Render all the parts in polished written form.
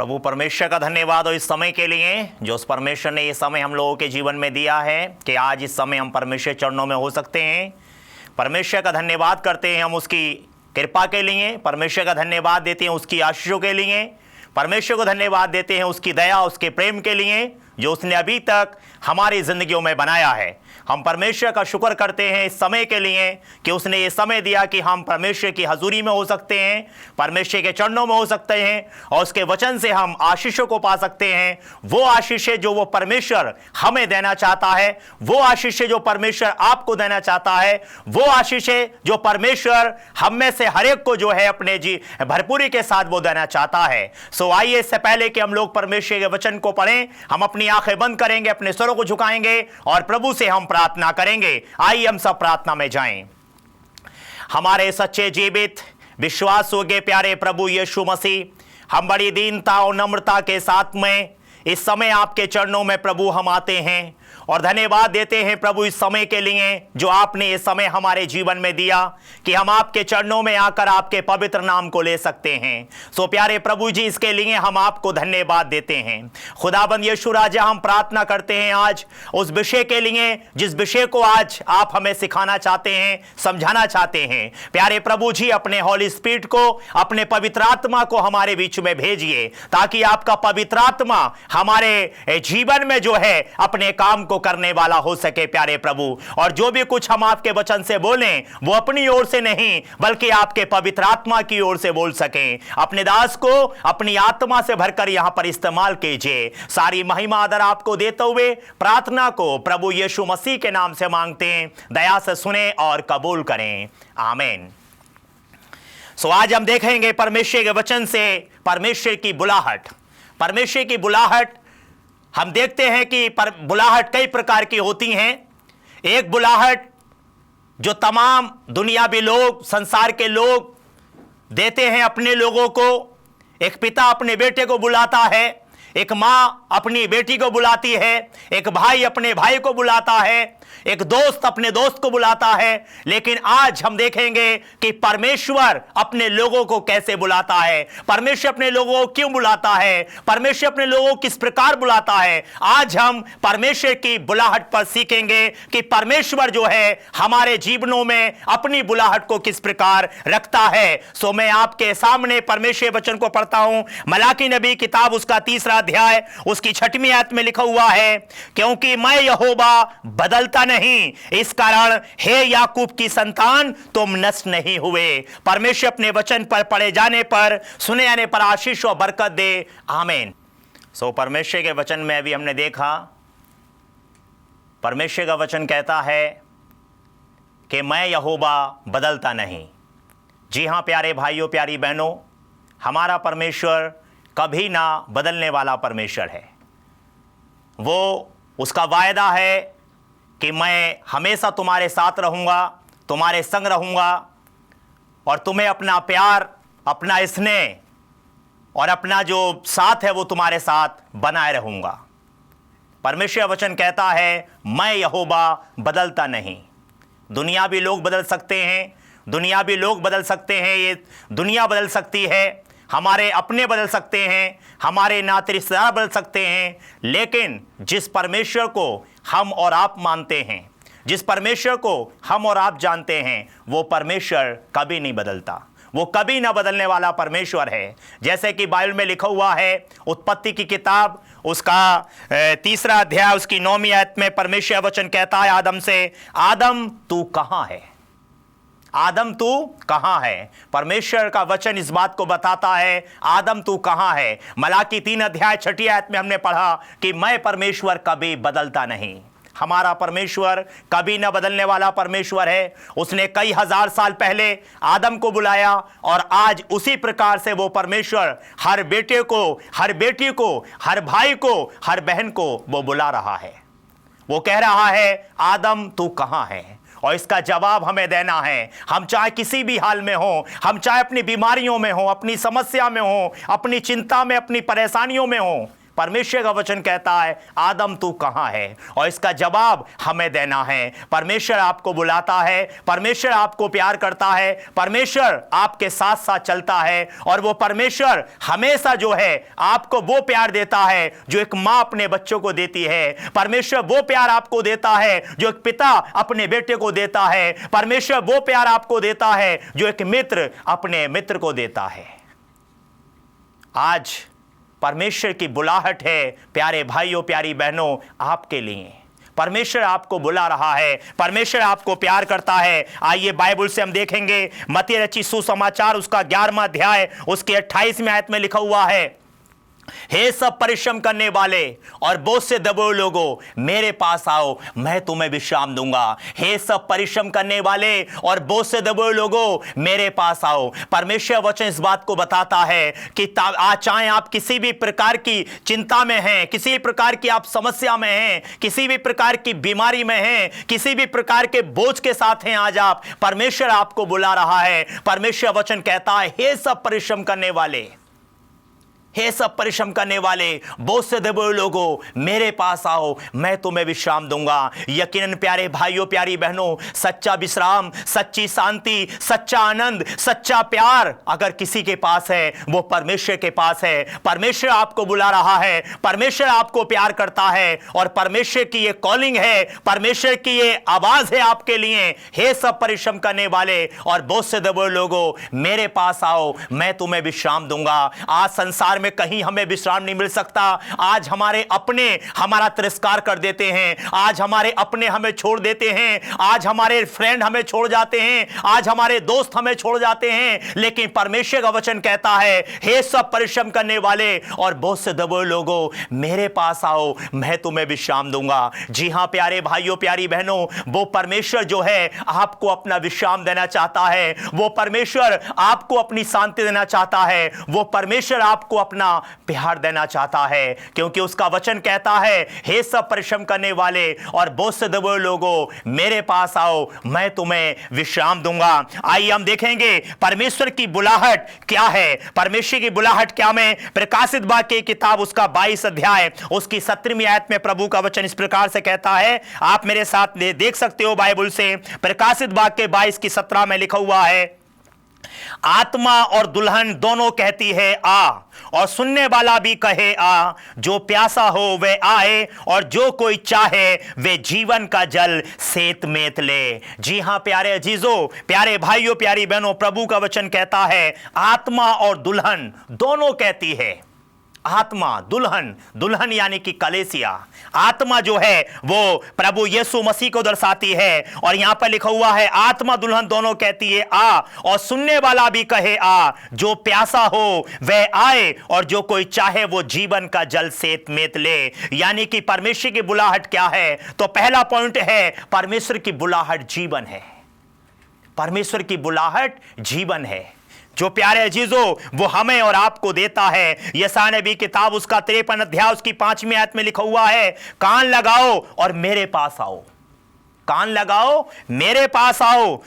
प्रभु परमेश्वर का धन्यवाद हो इस समय के लिए, जो उस परमेश्वर ने ये समय हम लोगों के जीवन में दिया है कि आज इस समय हम परमेश्वर चरणों में हो सकते हैं। परमेश्वर का धन्यवाद करते हैं हम उसकी कृपा के लिए, परमेश्वर का धन्यवाद देते हैं उसकी आशीषों के लिए, परमेश्वर को धन्यवाद देते हैं उसकी दया, उसके प्रेम के लिए जो उसने अभी तक हमारी ज़िंदगियों में बनाया है। हम परमेश्वर का शुक्र करते हैं इस समय के लिए कि उसने ये समय दिया कि हम परमेश्वर की हजूरी में हो सकते हैं, परमेश्वर के चरणों में हो सकते हैं और उसके वचन से हम आशीषों को पा सकते हैं। वो आशीषें जो वो परमेश्वर हमें देना चाहता है, वो आशीषें जो परमेश्वर आपको देना चाहता है, वो आशीषें जो परमेश्वर हम में से हर एक को जो है अपने भरपूरी के साथ वो देना चाहता है। सो आइए, इससे पहले कि हम लोग परमेश्वर के वचन को पढ़ें, हम अपनी आंखें बंद करेंगे, अपने स्वरों को झुकाएंगे और प्रभु से हम प्रार्थना करेंगे। आइए हम सब प्रार्थना में जाएं। हमारे सच्चे जीवित विश्वास योग्य प्यारे प्रभु यीशु मसीह, हम बड़ी दीनता और नम्रता के साथ में इस समय आपके चरणों में प्रभु हम आते हैं और धन्यवाद देते हैं प्रभु इस समय के लिए जो आपने ये समय हमारे जीवन में दिया कि हम आपके चरणों में आकर आपके पवित्र नाम को ले सकते हैं। सो प्यारे प्रभु जी, इसके लिए हम आपको धन्यवाद देते हैं। खुदाबंद यीशु राजा, हम प्रार्थना करते हैं आज उस विषय के लिए जिस विषय को आज आप हमें सिखाना चाहते हैं, समझाना चाहते हैं। प्यारे प्रभु जी, अपने हॉली स्पिरिट को, अपने पवित्र आत्मा को हमारे बीच में भेजिए ताकि आपका पवित्र आत्मा हमारे जीवन में जो है अपने काम को करने वाला हो सके प्यारे प्रभु। और जो भी कुछ हम आपके वचन से बोलें वो अपनी ओर से नहीं बल्कि आपके पवित्र आत्मा की ओर से बोल सकें। अपने दास को अपनी आत्मा से भरकर यहां पर इस्तेमाल कीजिए। सारी महिमा आदर आपको देते हुए प्रार्थना को प्रभु यीशु मसीह के नाम से मांगते हैं, दया से सुने और कबूल करें, आमीन। सो आज हम देखेंगे परमेश्वर के वचन से परमेश्वर की बुलाहट। परमेश्वर की बुलाहट हम देखते हैं कि बुलाहट कई प्रकार की होती हैं। एक बुलाहट जो तमाम दुनियावी लोग, संसार के लोग देते हैं अपने लोगों को। एक पिता अपने बेटे को बुलाता है, एक माँ अपनी बेटी को बुलाती है, एक भाई अपने भाई को बुलाता है, एक दोस्त अपने दोस्त को बुलाता है। लेकिन आज हम देखेंगे कि परमेश्वर अपने लोगों को कैसे बुलाता है, परमेश्वर अपने लोगों को क्यों बुलाता है, परमेश्वर अपने लोगों को किस प्रकार बुलाता है। आज हम परमेश्वर की बुलाहट पर सीखेंगे कि परमेश्वर जो है हमारे जीवनों में अपनी बुलाहट को किस प्रकार रखता है। सो मैं आपके सामने परमेश्वर वचन को पढ़ता हूं। मलाकी नबी किताब उसका 3 अध्याय उसकी 6वीं आयत में लिखा हुआ है, क्योंकि मैं यहोवा बदलता नहीं, इस कारण हे याकूब की संतान तुम नष्ट नहीं हुए। परमेश्वर अपने वचन पर पढ़े जाने पर, सुने जाने पर आशीष और बरकत दे, आमीन। सो परमेश्वर के वचन में अभी हमने देखा, परमेश्वर का वचन कहता है कि मैं यहोवा बदलता नहीं। जी हां प्यारे भाइयों, प्यारी बहनों, हमारा परमेश्वर कभी ना बदलने वाला परमेश्वर है। वो, उसका वायदा है कि मैं हमेशा तुम्हारे साथ रहूँगा, तुम्हारे संग रहूँगा और तुम्हें अपना प्यार, अपना स्नेह और अपना जो साथ है वो तुम्हारे साथ बनाए रहूँगा। परमेश्वर वचन कहता है मैं यहोवा बदलता नहीं। दुनियावी लोग बदल सकते हैं, दुनियावी लोग बदल सकते हैं, ये दुनिया बदल सकती है, हमारे अपने बदल सकते हैं, हमारे नाते रिश्तेदार बदल सकते हैं, लेकिन जिस परमेश्वर को हम और आप मानते हैं, जिस परमेश्वर को हम और आप जानते हैं, वो परमेश्वर कभी नहीं बदलता। वो कभी ना बदलने वाला परमेश्वर है। जैसे कि बाइबल में लिखा हुआ है, उत्पत्ति की किताब उसका 3 अध्याय उसकी 9वीं आयत में परमेश्वर वचन कहता है आदम से, आदम तू कहाँ है, आदम तू कहाँ है। परमेश्वर का वचन इस बात को बताता है, आदम तू कहाँ है। मलाकी 3 अध्याय 6वीं आयत में हमने पढ़ा कि मैं परमेश्वर कभी बदलता नहीं। हमारा परमेश्वर कभी न बदलने वाला परमेश्वर है। उसने कई हजार साल पहले आदम को बुलाया और आज उसी प्रकार से वो परमेश्वर हर बेटे को, हर बेटी को, हर भाई को, हर बहन को वो बुला रहा है। वो कह रहा है आदम तू कहाँ है, और इसका जवाब हमें देना है। हम चाहे किसी भी हाल में हो, हम चाहे अपनी बीमारियों में हो, अपनी समस्या में हो, अपनी चिंता में, अपनी परेशानियों में हो, परमेश्वर का वचन कहता है, आदम तू कहाँ है? और इसका जवाब हमें देना है। परमेश्वर आपको बुलाता है, परमेश्वर आपको प्यार करता है, परमेश्वर आपके साथ साथ चलता है, और वो परमेश्वर हमेशा जो है आपको वो प्यार देता है जो एक माँ अपने बच्चों को देती है। परमेश्वर वो प्यार आपको देता है जो एक पिता अपने बेटे को देता है। परमेश्वर वो प्यार आपको देता है जो एक मित्र अपने मित्र को देता है। आज परमेश्वर की बुलाहट है प्यारे भाइयों, प्यारी बहनों, आपके लिए। परमेश्वर आपको बुला रहा है, परमेश्वर आपको प्यार करता है। आइए बाइबल से हम देखेंगे मत्ती रचित सुसमाचार उसका 11वां अध्याय उसके 28वें आयत में लिखा हुआ है, हे सब परिश्रम करने वाले और बोझ से दबे लोगों मेरे पास आओ, मैं तुम्हें विश्राम दूंगा। हे सब परिश्रम करने वाले और बोझ से दबे लोगों मेरे पास आओ। परमेश्वर वचन इस बात को बताता है कि चाहे आप किसी भी प्रकार की चिंता में हैं, किसी भी प्रकार की आप समस्या में हैं, किसी भी प्रकार की बीमारी में हैं, किसी भी प्रकार के बोझ के साथ हैं, आज आप, परमेश्वर आपको बुला रहा है। परमेश्वर वचन कहता है, हे सब परिश्रम करने वाले, हे सब परिश्रम करने वाले, बोझ से दबे लोगों मेरे पास आओ, मैं तुम्हें विश्राम दूंगा। यकीनन प्यारे भाइयों, प्यारी बहनों, सच्चा विश्राम, सच्ची शांति, सच्चा आनंद, सच्चा प्यार अगर किसी के पास है वो परमेश्वर के पास है। परमेश्वर आपको बुला रहा है, परमेश्वर आपको प्यार करता है, और परमेश्वर की ये कॉलिंग है, परमेश्वर की ये आवाज है आपके लिए, हे सब परिश्रम करने वाले और बोझ से दबे लोगों मेरे पास आओ, मैं तुम्हें विश्राम दूंगा। आज संसार में कहीं हमें विश्राम नहीं मिल सकता। आज हमारे अपने हमारा तिरस्कार कर देते हैं, आज हमारे अपने हमें छोड़ देते हैं, आज हमारे फ्रेंड हमें छोड़ जाते हैं, आज हमारे दोस्त हमें छोड़ जाते हैं, लेकिन परमेश्वर का वचन कहता है, हे सब परिश्रम करने वाले और बोझ से दबे लोगों मेरे पास आओ, मैं तुम्हें विश्राम दूंगा। जी हां प्यारे भाइयों, प्यारी बहनों, वो परमेश्वर जो है आपको अपना विश्राम देना चाहता है, वो परमेश्वर आपको अपनी शांति देना चाहता है, वो परमेश्वर आपको अपना प्यार देना चाहता है, क्योंकि उसका वचन कहता है, हे सब परिश्रम करने वाले और बोझ से दबे लोगों मेरे पास आओ, मैं तुम्हें विश्राम दूंगा। आइए हम देखेंगे परमेश्वर की बुलाहट क्या है। परमेश्वर की बुलाहट क्या में प्रकाशित वाक्य की किताब उसका 22 अध्याय उसकी 17वीं आयत में प्रभु का वचन इस प्रकार से कहता है, आप मेरे साथ देख सकते हो बाइबल से। प्रकाशित वाक्य 22 की 17 में लिखा हुआ है, आत्मा और दुल्हन दोनों कहती है आ, और सुनने वाला भी कहे आ, जो प्यासा हो वह आए, और जो कोई चाहे वे जीवन का जल सेत मेत ले। जी हां प्यारे अजीजों, प्यारे भाइयों, प्यारी बहनों, प्रभु का वचन कहता है आत्मा और दुल्हन दोनों कहती है। आत्मा, दुल्हन, दुल्हन यानी कि कलेसिया, आत्मा जो है वो प्रभु यीशु मसीह को दर्शाती है, और यहां पर लिखा हुआ है आत्मा दुल्हन दोनों कहती है आ, और सुनने वाला भी कहे आ, जो प्यासा हो वह आए, और जो कोई चाहे वो जीवन का जल सेत मेत ले। यानी कि परमेश्वर की बुलाहट क्या है? तो पहला पॉइंट है परमेश्वर की बुलाहट जीवन है। परमेश्वर की बुलाहट जीवन है, जो प्यारे अजीजों वो हमें और आपको देता है। यशायाह नबी किताब उसका 53 अध्याय उसकी 5वीं आयत में लिखा हुआ है, कान लगाओ और मेरे पास आओ, कान लगाओ मेरे पास आओ,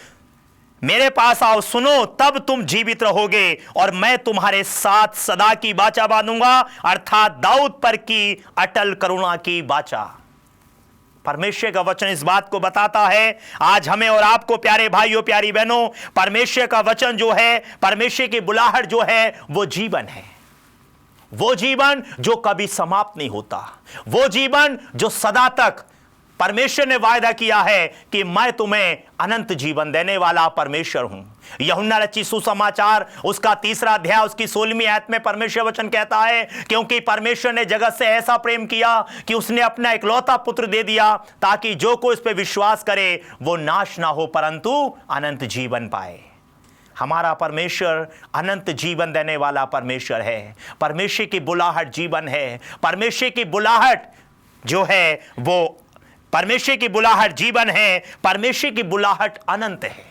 मेरे पास आओ, सुनो तब तुम जीवित रहोगे, और मैं तुम्हारे साथ सदा की वाचा बांधूंगा, अर्थात दाऊद पर की अटल करुणा की वाचा। परमेश्वर का वचन इस बात को बताता है। आज हमें और आपको प्यारे भाइयों, प्यारी बहनों, परमेश्वर का वचन जो है, परमेश्वर की बुलाहट जो है वो जीवन है, वो जीवन जो कभी समाप्त नहीं होता, वो जीवन जो सदा तक परमेश्वर ने वायदा किया है कि मैं तुम्हें अनंत जीवन देने वाला परमेश्वर हूं। यूहन्ना रचित सुसमाचार उसका 3 अध्याय उसकी 16वीं आयत में परमेश्वर वचन कहता है, क्योंकि परमेश्वर ने जगत से ऐसा प्रेम किया कि उसने अपना इकलौता पुत्र दे दिया, ताकि जो कोई इस पर विश्वास करे वो नाश ना हो परंतु अनंत जीवन पाए। हमारा परमेश्वर अनंत जीवन देने वाला परमेश्वर है। परमेश्वर की बुलाहट जीवन है। परमेश्वर की बुलाहट जो है वो, परमेश्वर की बुलाहट जीवन है, परमेश्वर की बुलाहट अनंत है।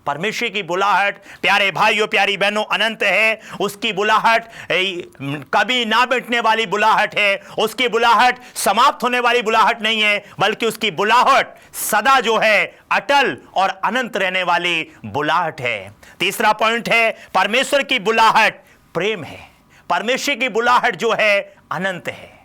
परमेश्वर की बुलाहट प्यारे भाइयों, प्यारी बहनों अनंत है। उसकी बुलाहट कभी ना मिटने वाली बुलाहट है, उसकी बुलाहट समाप्त होने वाली बुलाहट नहीं है, बल्कि उसकी बुलाहट सदा जो है अटल और अनंत रहने वाली बुलाहट है। तीसरा पॉइंट है परमेश्वर की बुलाहट प्रेम है। परमेश्वर की बुलाहट जो है अनंत है।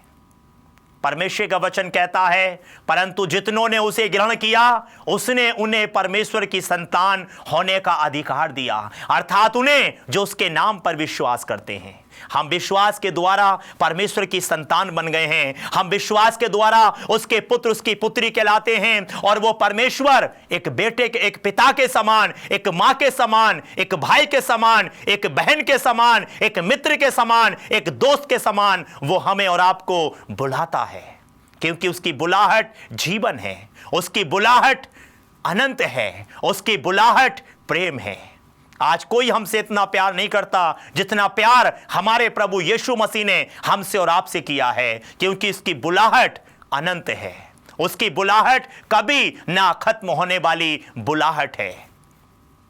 परमेश्वर का वचन कहता है, परंतु जितनों ने उसे ग्रहण किया उसने उन्हें परमेश्वर की संतान होने का अधिकार दिया, अर्थात उन्हें जो उसके नाम पर विश्वास करते हैं। हम विश्वास के द्वारा परमेश्वर की संतान बन गए हैं। हम विश्वास के द्वारा उसके पुत्र उसकी पुत्री कहलाते हैं, और वो परमेश्वर एक बेटे के, एक पिता के समान, एक मां के समान, एक भाई के समान, एक बहन के समान, एक मित्र के समान, एक दोस्त के समान वो हमें और आपको बुलाता है, क्योंकि उसकी बुलाहट जीवन है, उसकी बुलाहट अनंत है, उसकी बुलाहट प्रेम है। आज कोई हमसे इतना प्यार नहीं करता जितना प्यार हमारे प्रभु यीशु मसीह ने हमसे और आपसे किया है, क्योंकि उसकी बुलाहट अनंत है, उसकी बुलाहट कभी ना खत्म होने वाली बुलाहट है।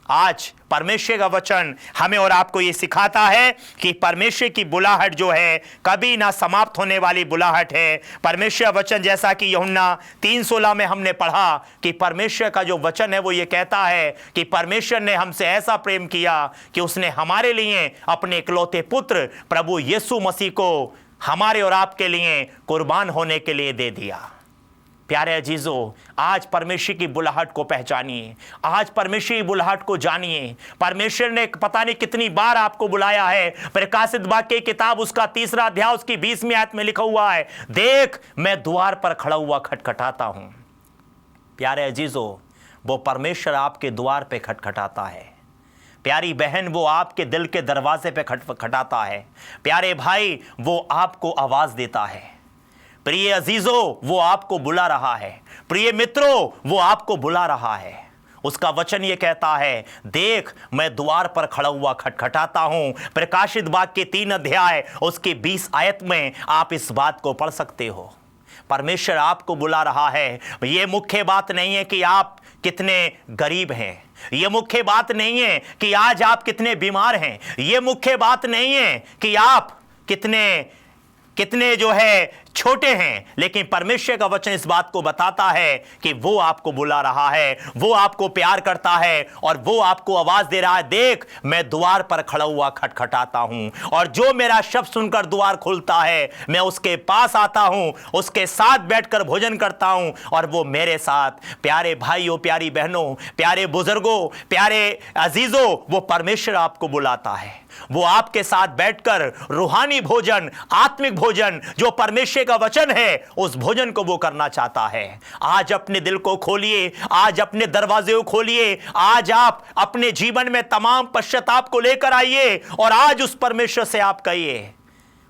आज परमेश्वर का वचन हमें और आपको यह सिखाता है कि परमेश्वर की बुलाहट जो है कभी ना समाप्त होने वाली बुलाहट है। परमेश्वर वचन, जैसा कि यूहन्ना 3:16 में हमने पढ़ा कि परमेश्वर का जो वचन है वो ये कहता है कि परमेश्वर ने हमसे ऐसा प्रेम किया कि उसने हमारे लिए अपने इकलौते पुत्र प्रभु यीशु मसीह को हमारे और आपके लिए कुर्बान होने के लिए दे दिया। प्यारे अजीजों, आज परमेश्वर की बुलाहट को पहचानिए, आज परमेश्वर की बुलाहट को जानिए। परमेश्वर ने पता नहीं कितनी बार आपको बुलाया है। प्रकाशित वाक्य की किताब उसका 3 अध्याय उसकी 20वीं आयत में लिखा हुआ है, देख मैं द्वार पर खड़ा हुआ खटखटाता हूं। प्यारे अजीजों, वो परमेश्वर आपके द्वार पे खटखटाता है। प्यारी बहन, वो आपके दिल के दरवाजे पे खटखटाता है। प्यारे भाई, वो आपको आवाज देता है। प्रिय अजीजों, वो आपको बुला रहा है। प्रिय मित्रों, वो आपको बुला रहा है। उसका वचन ये कहता है, देख मैं द्वार पर खड़ा हुआ खटखटाता हूं। प्रकाशित वाक्य 3 अध्याय उसकी 20 आयत में आप इस बात को पढ़ सकते हो। परमेश्वर आपको बुला रहा है। ये मुख्य बात नहीं है कि आप कितने गरीब हैं, ये मुख्य बात नहीं है कि आज आप कितने बीमार हैं, ये मुख्य बात नहीं है कि आप कितने जो है छोटे हैं, लेकिन परमेश्वर का वचन इस बात को बताता है कि वो आपको बुला रहा है, वो आपको प्यार करता है और वो आपको आवाज दे रहा है, देख मैं द्वार पर खड़ा हुआ खटखटाता हूं, और जो मेरा शब्द सुनकर द्वार खुलता है मैं उसके पास आता हूं, उसके साथ बैठकर भोजन करता हूं और वो मेरे साथ। प्यारे भाइयों, प्यारी बहनों, प्यारे बुजुर्गों, प्यारे अजीजों, वो परमेश्वर आपको बुलाता है। वो आपके साथ बैठकर रूहानी भोजन, आत्मिक भोजन जो परमेश्वर का वचन है, उस भोजन को वो करना चाहता है। आज अपने दिल को खोलिए, आज अपने दरवाजे को खोलिए, आज आप अपने जीवन में तमाम पश्चाताप को लेकर आइए और आज उस परमेश्वर से आप कहिए,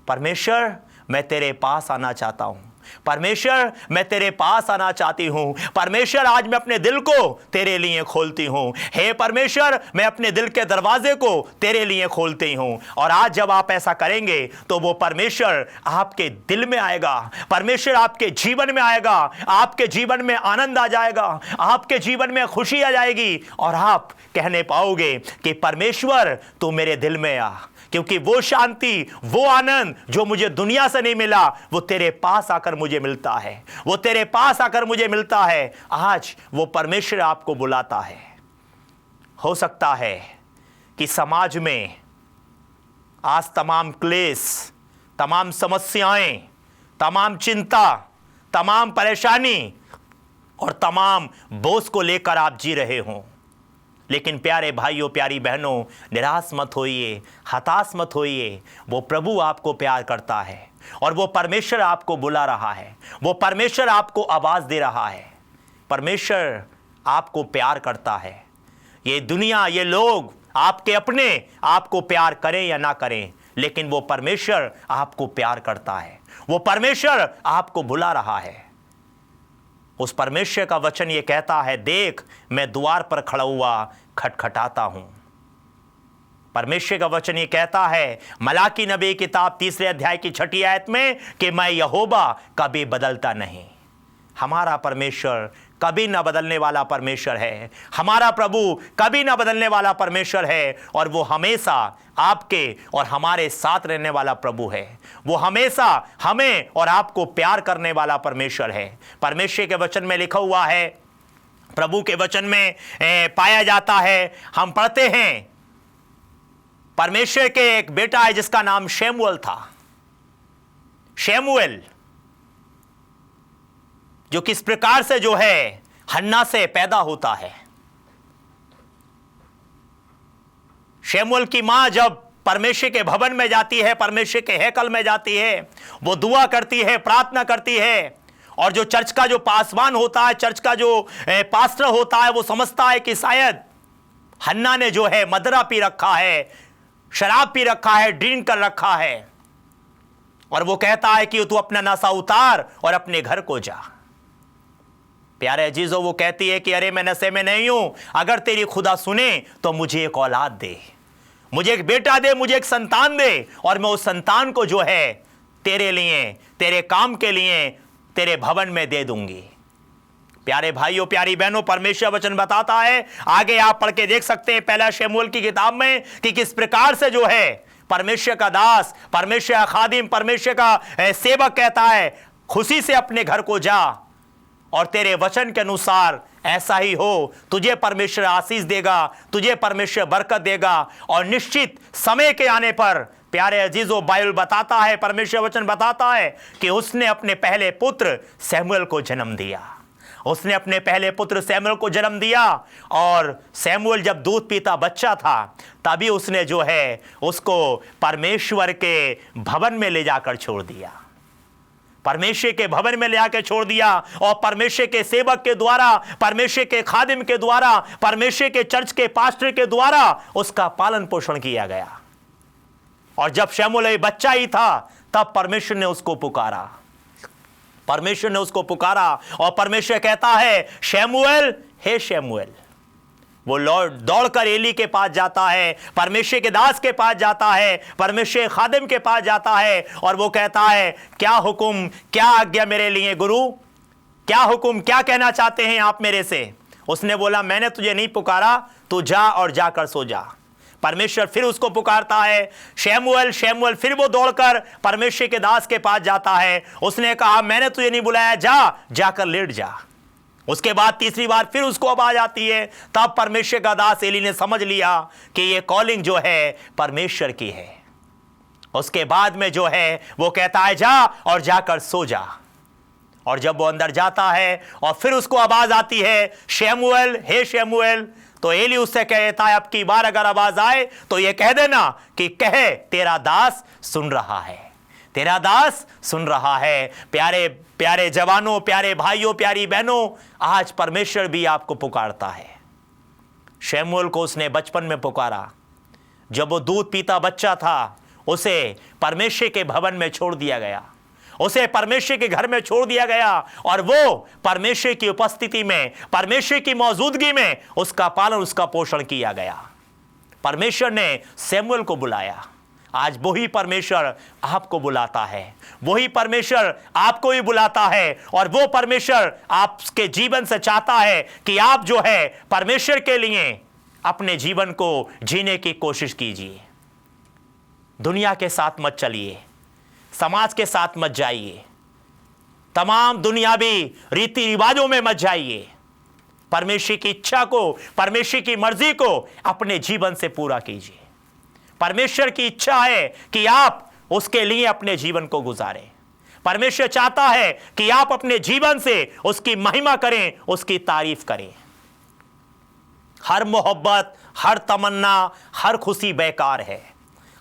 परमेश्वर मैं तेरे पास आना चाहता हूं, परमेश्वर मैं तेरे पास आना चाहती हूं, परमेश्वर आज मैं अपने दिल को तेरे लिए खोलती हूं, हे परमेश्वर मैं अपने दिल के दरवाजे को तेरे लिए खोलती हूं। और आज जब आप ऐसा करेंगे तो वो परमेश्वर आपके दिल में आएगा, परमेश्वर आपके जीवन में आएगा, आपके जीवन में आनंद आ जाएगा, आपके जीवन में खुशी आ जाएगी और आप कहने पाओगे कि परमेश्वर तू मेरे दिल में आ, क्योंकि वो शांति, वो आनंद जो मुझे दुनिया से नहीं मिला वो तेरे पास आकर मुझे मिलता है, वो तेरे पास आकर मुझे मिलता है। आज वो परमेश्वर आपको बुलाता है। हो सकता है कि समाज में आज तमाम क्लेश, तमाम समस्याएं, तमाम चिंता, तमाम परेशानी और तमाम बोझ को लेकर आप जी रहे हों, लेकिन प्यारे भाइयों, प्यारी बहनों, निराश मत होइए, हताश मत होइए। वो प्रभु आपको प्यार करता है और वो परमेश्वर आपको बुला रहा है, वो परमेश्वर आपको आवाज दे रहा है। परमेश्वर आपको प्यार करता है। ये दुनिया, ये लोग आपके अपने आपको प्यार करें या ना करें, लेकिन वो परमेश्वर आपको प्यार करता है, वो परमेश्वर आपको बुला रहा है। उस परमेश्वर का वचन ये कहता है, देख मैं द्वार पर खड़ा हुआ खटखटाता हूं। परमेश्वर का वचन ये कहता है मलाकी नबी किताब 3 अध्याय की 6 आयत में कि मैं यहोवा कभी बदलता नहीं। हमारा परमेश्वर कभी ना बदलने वाला परमेश्वर है, हमारा प्रभु कभी ना बदलने वाला परमेश्वर है और वो हमेशा आपके और हमारे साथ रहने वाला प्रभु है। वो हमेशा हमें और आपको प्यार करने वाला परमेश्वर है। परमेश्वर के वचन में लिखा हुआ है, प्रभु के वचन में पाया जाता है, हम पढ़ते हैं, परमेश्वर के एक बेटा है जिसका नाम शमूएल था। शमूएल जो किस प्रकार से जो है हन्ना से पैदा होता है। शमूएल की मां जब परमेश्वर के भवन में जाती है, परमेश्वर के हैकल में जाती है, वो दुआ करती है, प्रार्थना करती है, और जो चर्च का जो पासवान होता है, चर्च का जो पास्टर होता है, वो समझता है कि शायद हन्ना ने जो है मदरा पी रखा है, शराब पी रखा है, ड्रिंक कर रखा है, और वो कहता है कि तू अपना नशा उतार और अपने घर को जा। प्यारे अजीजों, वो कहती है कि अरे मैं नशे में नहीं हूं, अगर तेरी खुदा सुने तो मुझे एक औलाद दे, मुझे एक बेटा दे, मुझे एक संतान दे, और मैं उस संतान को जो है तेरे लिए, तेरे काम के लिए तेरे भवन में दे दूंगी। प्यारे भाइयों, प्यारी बहनों, परमेश्वर वचन बताता है, आगे आप पढ़ के देख सकते हैं पहला शमूएल की किताब में, कि किस प्रकार से जो है परमेश्वर का दास, परमेश्वर का खादिम, परमेश्वर का सेवक कहता है खुशी से अपने घर को जा, और तेरे वचन के अनुसार ऐसा ही हो, तुझे परमेश्वर आशीष देगा, तुझे परमेश्वर बरकत देगा, और निश्चित समय के आने पर प्यारे अजीजों, बाइबल बताता है, परमेश्वर वचन बताता है कि उसने अपने पहले पुत्र शमूएल को जन्म दिया। उसने अपने पहले पुत्र शमूएल को जन्म दिया, और शमूएल जब दूध पीता बच्चा था तभी उसने जो है उसको परमेश्वर के भवन में ले जाकर छोड़ दिया, परमेश्वर के भवन में ले आकर छोड़ दिया, और परमेश्वर के सेवक के द्वारा, परमेश्वर के खादिम के द्वारा, परमेश्वर के चर्च के पास्टर के द्वारा उसका पालन पोषण किया गया। और जब शमूएल एक बच्चा ही था तब परमेश्वर ने उसको पुकारा, परमेश्वर ने उसको पुकारा, और परमेश्वर कहता है शमूएल, हे शमूएल। वो दौड़कर एली के पास जाता है, परमेश्वर के दास के पास जाता है, परमेश्वर खादिम के पास जाता है, और वो कहता है क्या हुक्म, क्या आज्ञा मेरे लिए गुरु, क्या हुक्म, क्या कहना चाहते हैं आप मेरे से। उसने बोला मैंने तुझे नहीं पुकारा, तू जा और जाकर सो जा। परमेश्वर फिर उसको पुकारता है शमूएल, शमूएल। फिर वो दौड़कर परमेश्वर के दास के पास जाता है, उसने कहा मैंने तुझे नहीं बुलाया, जा, जाकर लेट जा। उसके बाद तीसरी बार फिर उसको आवाज आती है, तब परमेश्वर का दास एली ने समझ लिया कि ये कॉलिंग जो है परमेश्वर की है। उसके बाद में जो है वो कहता है जा और जाकर सो जा। और जब वो अंदर जाता है और फिर उसको आवाज आती है शमूएल, हे शमूएल, तो एली उससे कहता है अब की बार अगर आवाज आए तो ये कह देना कि कहे तेरा दास सुन रहा है, तेरा दास सुन रहा है। प्यारे प्यारे जवानों, प्यारे भाइयों, प्यारी बहनों, आज परमेश्वर भी आपको पुकारता है। शमूएल को उसने बचपन में पुकारा, जब वो दूध पीता बच्चा था उसे परमेश्वर के भवन में छोड़ दिया गया, उसे परमेश्वर के घर में छोड़ दिया गया, और वो परमेश्वर की उपस्थिति में, परमेश्वर की मौजूदगी में उसका पालन, उसका पोषण किया गया। परमेश्वर ने शमूएल को बुलाया। आज वही परमेश्वर आपको बुलाता है, वही परमेश्वर आपको ही बुलाता है, और वो परमेश्वर आपके जीवन से चाहता है कि आप जो है परमेश्वर के लिए अपने जीवन को जीने की कोशिश कीजिए। दुनिया के साथ मत चलिए, समाज के साथ मत जाइए, तमाम दुनियावी रीति रिवाजों में मत जाइए। परमेश्वर की इच्छा को, परमेश्वर की मर्जी को अपने जीवन से पूरा कीजिए। परमेश्वर की इच्छा है कि आप उसके लिए अपने जीवन को गुजारें। परमेश्वर चाहता है कि आप अपने जीवन से उसकी महिमा करें, उसकी तारीफ करें। हर मोहब्बत, हर तमन्ना, हर खुशी बेकार है।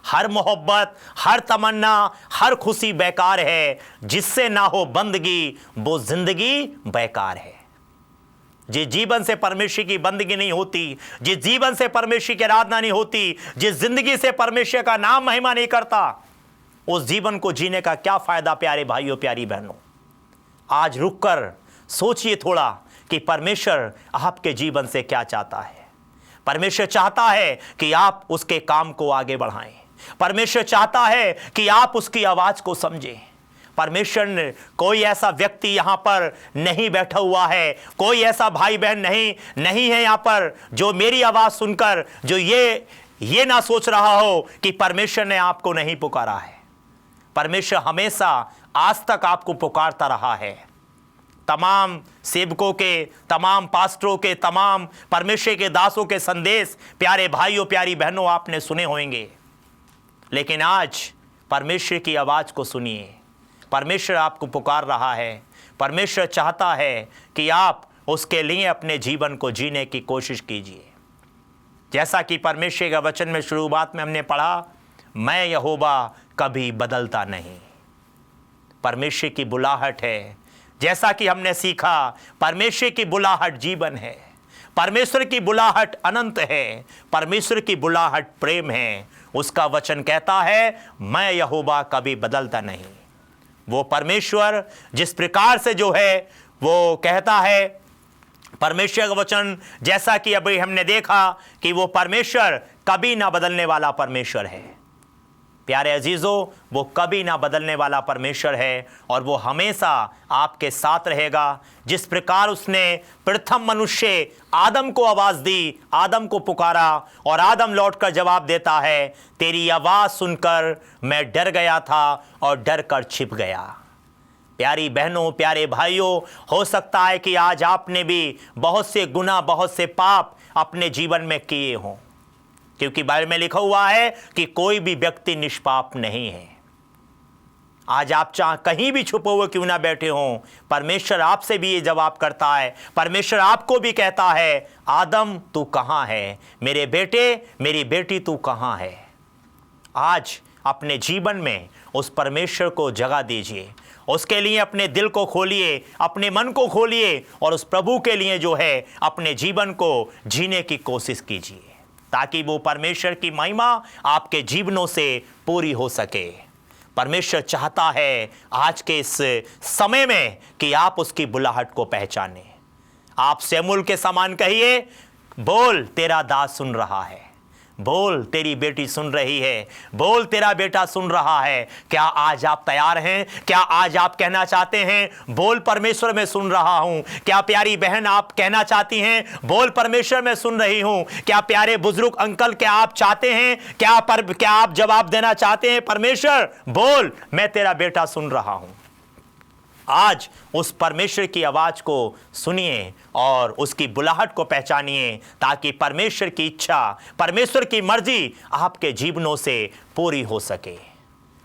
हर मोहब्बत, हर तमन्ना, हर खुशी बेकार है। जिससे ना हो बंदगी वो जिंदगी बेकार है। जिस जीवन से परमेश्वर की बंदगी नहीं होती, जिस जीवन से परमेश्वर की आराधना नहीं होती, जिस जिंदगी से परमेश्वर का नाम महिमा नहीं करता, उस जीवन को जीने का क्या फायदा। प्यारे भाइयों, प्यारी बहनों, आज रुककर सोचिए थोड़ा कि परमेश्वर आपके जीवन से क्या चाहता है। परमेश्वर चाहता है कि आप उसके काम को आगे बढ़ाएं। परमेश्वर चाहता है कि आप उसकी आवाज को समझें। परमेश्वर ने, कोई ऐसा व्यक्ति यहां पर नहीं बैठा हुआ है, कोई ऐसा भाई बहन नहीं है यहां पर जो मेरी आवाज सुनकर जो ये ना सोच रहा हो कि परमेश्वर ने आपको नहीं पुकारा है। परमेश्वर हमेशा आज तक आपको पुकारता रहा है। तमाम सेवकों के, तमाम पास्टरों के, तमाम परमेश्वर के दासों के संदेश प्यारे भाइयों, प्यारी बहनों आपने सुने होंगे, लेकिन आज परमेश्वर की आवाज को सुनिए। परमेश्वर आपको पुकार रहा है। परमेश्वर चाहता है कि आप उसके लिए अपने जीवन को जीने की कोशिश कीजिए। जैसा कि परमेश्वर का वचन में शुरुआत में हमने पढ़ा, मैं यहोवा कभी बदलता नहीं। परमेश्वर की बुलाहट है। जैसा कि हमने सीखा, परमेश्वर की बुलाहट जीवन है, परमेश्वर की बुलाहट अनंत है, परमेश्वर की बुलाहट प्रेम है। उसका वचन कहता है, मैं यहोवा कभी बदलता नहीं। वो परमेश्वर जिस प्रकार से जो है वो कहता है, परमेश्वर का वचन जैसा कि अभी हमने देखा कि वो परमेश्वर कभी ना बदलने वाला परमेश्वर है। प्यारे अजीजों, वो कभी ना बदलने वाला परमेश्वर है और वो हमेशा आपके साथ रहेगा। जिस प्रकार उसने प्रथम मनुष्य आदम को आवाज़ दी, आदम को पुकारा और आदम लौटकर जवाब देता है, तेरी आवाज़ सुनकर मैं डर गया था और डर कर छिप गया। प्यारी बहनों, प्यारे भाइयों, हो सकता है कि आज आपने भी बहुत से गुनाह, बहुत से पाप अपने जीवन में किए हों, क्योंकि बाइबल में लिखा हुआ है कि कोई भी व्यक्ति निष्पाप नहीं है। आज आप चाहे कहीं भी छुपे हुए क्यों ना बैठे हों, परमेश्वर आपसे भी ये जवाब करता है। परमेश्वर आपको भी कहता है, आदम तू कहाँ है, मेरे बेटे, मेरी बेटी तू कहाँ है। आज अपने जीवन में उस परमेश्वर को जगह दीजिए, उसके लिए अपने दिल को खोलिए, अपने मन को खोलिए और उस प्रभु के लिए जो है अपने जीवन को जीने की कोशिश कीजिए, ताकि वो परमेश्वर की महिमा आपके जीवनों से पूरी हो सके। परमेश्वर चाहता है आज के इस समय में कि आप उसकी बुलाहट को पहचानें। आप शमूएल के समान कहिए, बोल तेरा दास सुन रहा है, बोल तेरी बेटी सुन रही है, बोल तेरा बेटा सुन रहा है। क्या आज आप तैयार हैं? क्या आज आप कहना चाहते हैं, बोल परमेश्वर मैं सुन रहा हूं? क्या प्यारी बहन आप कहना चाहती हैं, बोल परमेश्वर मैं सुन रही हूं? क्या प्यारे बुजुर्ग अंकल, क्या आप चाहते हैं, क्या आप जवाब देना चाहते हैं, परमेश्वर बोल मैं तेरा बेटा सुन रहा हूं? आज उस परमेश्वर की आवाज़ को सुनिए और उसकी बुलाहट को पहचानिए, ताकि परमेश्वर की इच्छा, परमेश्वर की मर्जी आपके जीवनों से पूरी हो सके।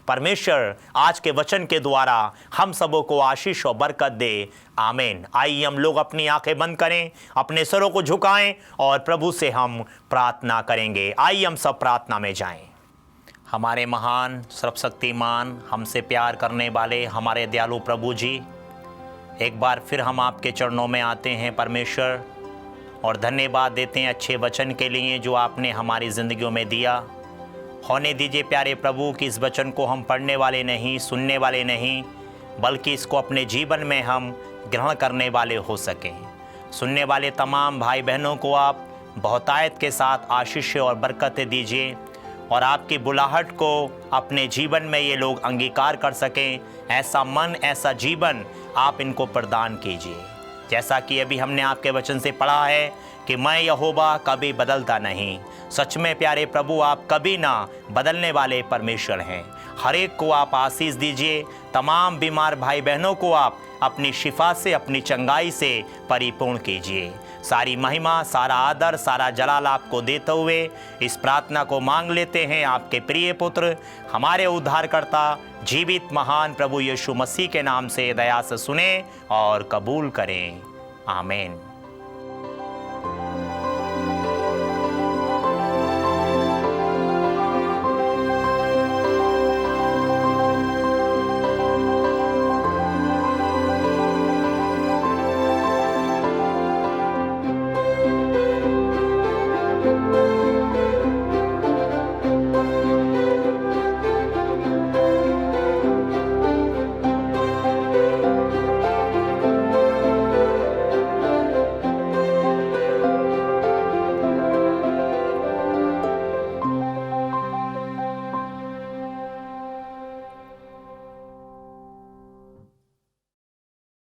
परमेश्वर आज के वचन के द्वारा हम सबों को आशीष और बरकत दे। आमीन। आइए हम लोग अपनी आंखें बंद करें, अपने सरों को झुकाएं और प्रभु से हम प्रार्थना करेंगे। आइए हम सब प्रार्थना में जाएं। हमारे महान, सर्वशक्तिमान, हमसे प्यार करने वाले हमारे दयालु प्रभु जी, एक बार फिर हम आपके चरणों में आते हैं परमेश्वर, और धन्यवाद देते हैं अच्छे वचन के लिए जो आपने हमारी ज़िंदगियों में दिया। होने दीजिए प्यारे प्रभु कि इस वचन को हम पढ़ने वाले नहीं, सुनने वाले नहीं, बल्कि इसको अपने जीवन में हम ग्रहण करने वाले हो सकें। सुनने वाले तमाम भाई बहनों को आप बहुतायत के साथ आशीष और बरकतें दीजिए और आपकी बुलाहट को अपने जीवन में ये लोग अंगीकार कर सकें। ऐसा मन, ऐसा जीवन आप इनको प्रदान कीजिए। जैसा कि अभी हमने आपके वचन से पढ़ा है कि मैं यहोवा कभी बदलता नहीं। सच में प्यारे प्रभु, आप कभी ना बदलने वाले परमेश्वर हैं। हर एक को आप आशीष दीजिए। तमाम बीमार भाई बहनों को आप अपनी शिफा से, अपनी चंगाई से परिपूर्ण कीजिए। सारी महिमा, सारा आदर, सारा जलाल आपको देते हुए इस प्रार्थना को मांग लेते हैं आपके प्रिय पुत्र, हमारे उद्धारकर्ता, जीवित महान प्रभु यीशु मसीह के नाम से दया से सुने और कबूल करें। आमीन।